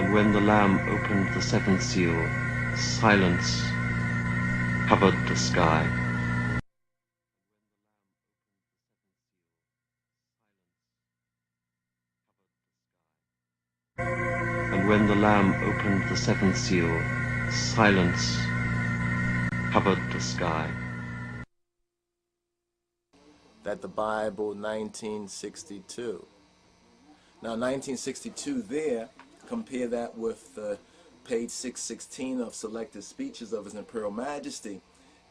And when the Lamb opened the seventh seal, silence covered the sky. And when the Lamb opened the seventh seal, silence covered the sky. That the Bible 1962. Now 1962 there, compare that with the page 616 of selected speeches of His Imperial Majesty,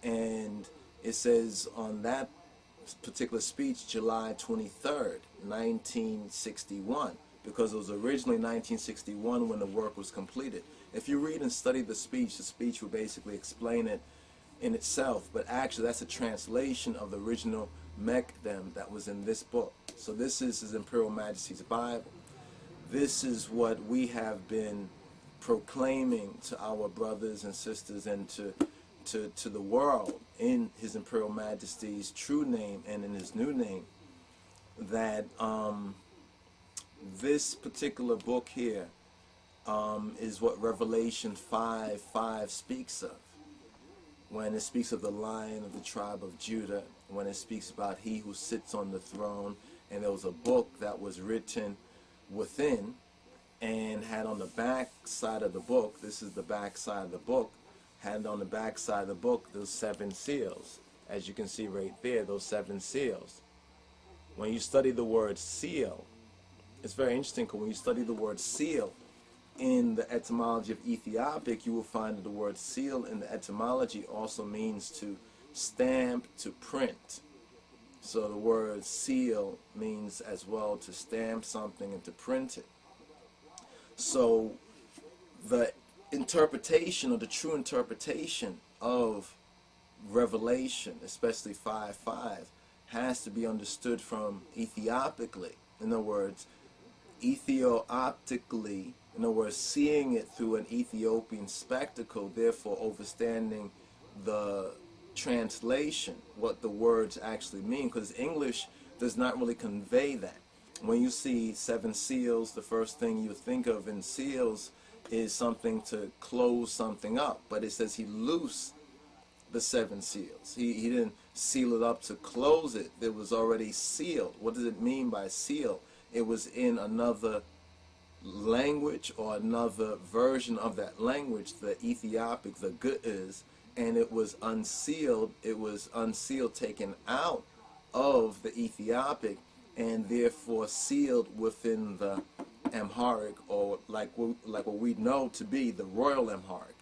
and it says on that particular speech July 23rd, 1961, because it was originally 1961 when the work was completed. If you read and study the speech will basically explain it in itself, but actually that's a translation of the original Mekdem that was in this book. So this is His Imperial Majesty's Bible. This is what we have been proclaiming to our brothers and sisters and to the world in His Imperial Majesty's true name and in His new name, that this particular book here is what Revelation 5:5 speaks of, when it speaks of the Lion of the tribe of Judah, when it speaks about He who sits on the throne, and there was a book that was written within and had on the back side of the book, this is the back side of the book, had on the back side of the book those 7 seals. As you can see right there, those 7 seals. When you study the word seal, it's very interesting, because when you study the word seal in the etymology of Ethiopic, you will find that the word seal in the etymology also means to stamp, to print. So the word seal means as well to stamp something and to print it. So the interpretation, or the true interpretation of Revelation, especially 5:5, has to be understood from Ethiopically. In other words, Ethiopically, in other words, seeing it through an Ethiopian spectacle, therefore understanding the translation, what the words actually mean, because English does not really convey that. When you see 7 seals, the first thing you think of in seals is something to close something up, but it says He loosed the 7 seals. He didn't seal it up to close it. It was already sealed. What does it mean by seal? It was in another language or another version of that language, the Ethiopic, the Ge'ez, and it was unsealed. It was unsealed, taken out of the Ethiopic, and therefore sealed within the Amharic, or like what we know to be the Royal Amharic.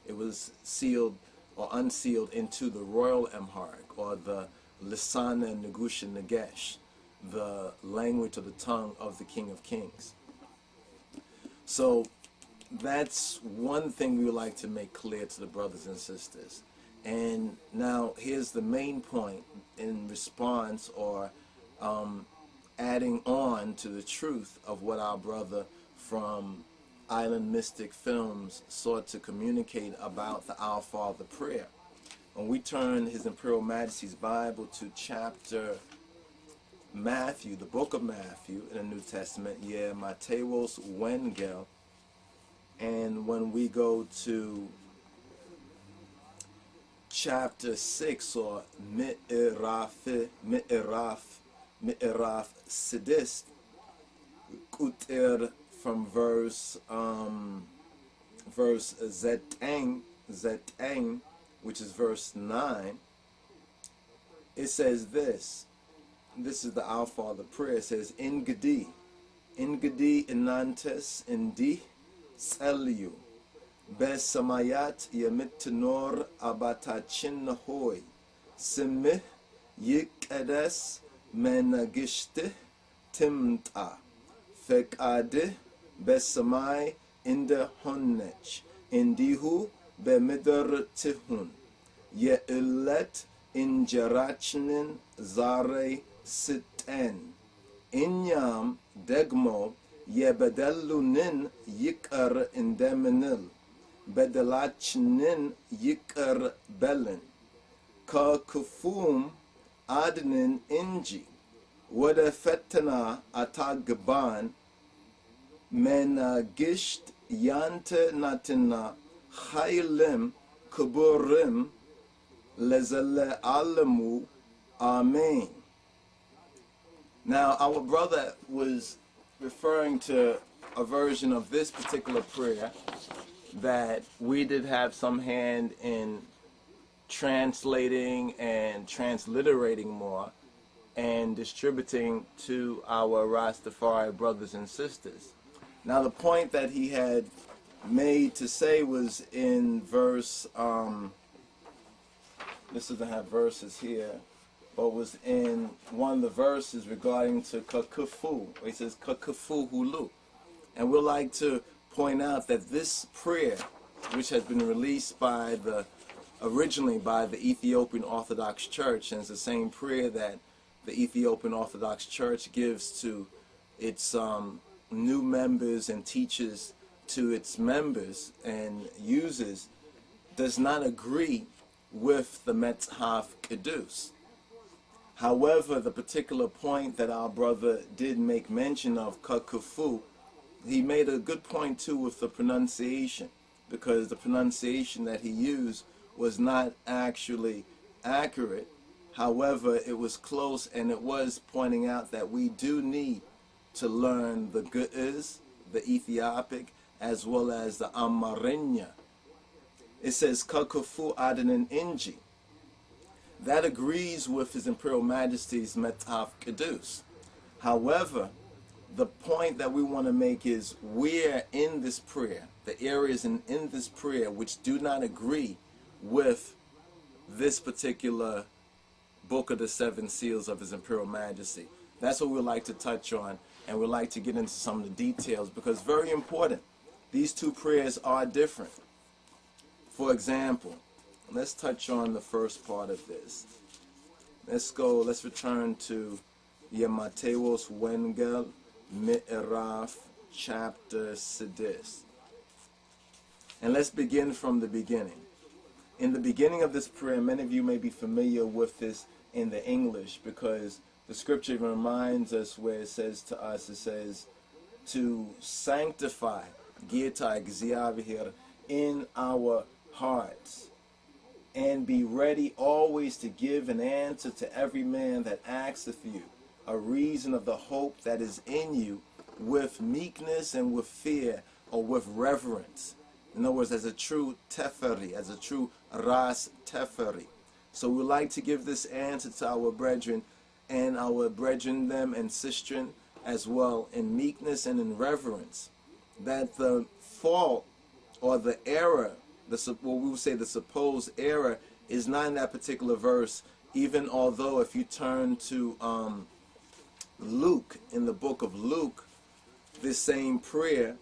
It was sealed or unsealed into the Royal Amharic, or the Lisana Negusha Nagesh, the language or the tongue of the King of Kings. So that's one thing we would like to make clear to the brothers and sisters. And now here's the main point in response, or adding on to the truth of what our brother from Island Mystic Films sought to communicate about the Our Father prayer. When we turn His Imperial Majesty's Bible to chapter Matthew, the book of Matthew in the New Testament, Mateos Wengel, and when we go to chapter 6, or Mi'eraf Sidis, Kutir, from verse Zetang, which is verse 9, it says this. This is the Our Father prayer. It says, Ingadi inantes indi tsaliyu, besamayat yemitnor abatachin nahoy, simih yikedes menagishte timta, fekade besamai inda honnech, indihu bemidr tihun, ye illet injarachnin zare sitten, inyam degmo yebedelunin yikar indeminil, bedelachnin yikar belin, ka kufum adnin inji, wada fetana atagban, menagisht yante natina Chaylim Kuburim Lezele Alamu. Amen. Now, our brother was referring to a version of this particular prayer that we did have some hand in translating and transliterating more and distributing to our Rastafari brothers and sisters. Now, the point that he had made to say was in verse, this doesn't have verses here, but was in one of the verses regarding to Kakufu. He says Kakufu Hulu. And we'd like to point out that this prayer, which has been released by originally by the Ethiopian Orthodox Church, and it's the same prayer that the Ethiopian Orthodox Church gives to its new members and teaches to its members and users, does not agree with the Metzhaf Kedus. However, the particular point that our brother did make mention of, Kakufu, he made a good point too with the pronunciation, because the pronunciation that he used was not actually accurate. However, it was close, and it was pointing out that we do need to learn the Ge'ez, the Ethiopic, as well as the Amarinya. It says Kakufu Adnan Inji. That agrees with His Imperial Majesty's Metzhaf Kedus. However, the point that we want to make is where in this prayer, the areas in this prayer which do not agree with this particular book of the seven seals of His Imperial Majesty. That's what we'd like to touch on, and we'd like to get into some of the details, because very important, these two prayers are different. For example, let's touch on the first part of this. Let's return to Yemateos Wengel Mi'raf chapter Sidis. And let's begin from the beginning. In the beginning of this prayer, many of you may be familiar with this in the English, because the scripture reminds us where it says to us, it says, to sanctify Gita Gziavihir in our hearts, and be ready always to give an answer to every man that asketh you a reason of the hope that is in you, with meekness and with fear, or with reverence. In other words, as a true teferi, as a true ras teferi. So we like to give this answer to our brethren, and our brethren them and sistren as well, in meekness and in reverence, that the fault or the error, what we would say the supposed error, is not in that particular verse, even although if you turn to Luke, in the book of Luke, this same prayer,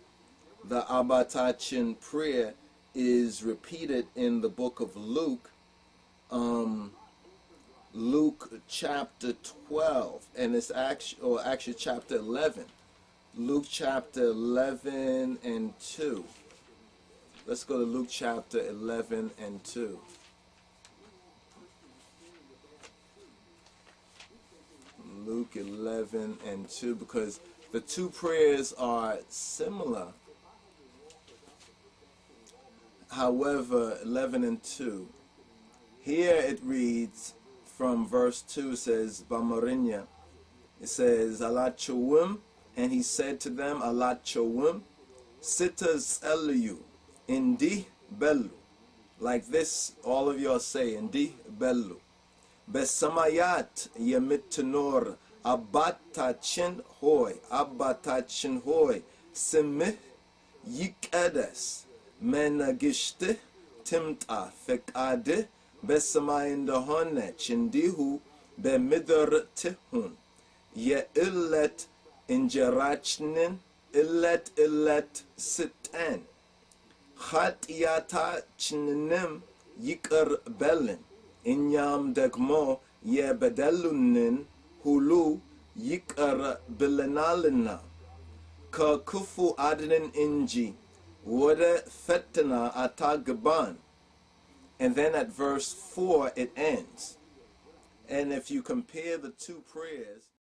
the Abatachin prayer, is repeated in the book of Luke, Luke chapter 12, and it's actually chapter 11. Luke chapter 11 and 2. Let's go to Luke chapter 11 and 2. Luke 11 and 2, because the two prayers are similar. However, 11 and 2. Here it reads from verse 2, says, Bamarinya. It says, Alat Chowim, and he said to them, Alat Chowim, Sitas Eliyu, Indi Bellu. Like this, all of y'all say, Indi Bellu. Besamayat Yemitanor, Abatachin Hoy, Abatachin Hoy, Semih Yikedes, Menagishte, Timta, Fekade, Besamayindahone, Chindihu, Bemidar Tihun, Ye illet injerachnin, illet sitan, Khatiyata Chnim Yikar Belin, Inyam Degmo, Ye Bedelunin, Hulu Yikar Bilinalina, Ka Kufu Adnin Inji, Wode Fetana Atagaban. And then at verse 4 it ends. And if you compare the two prayers,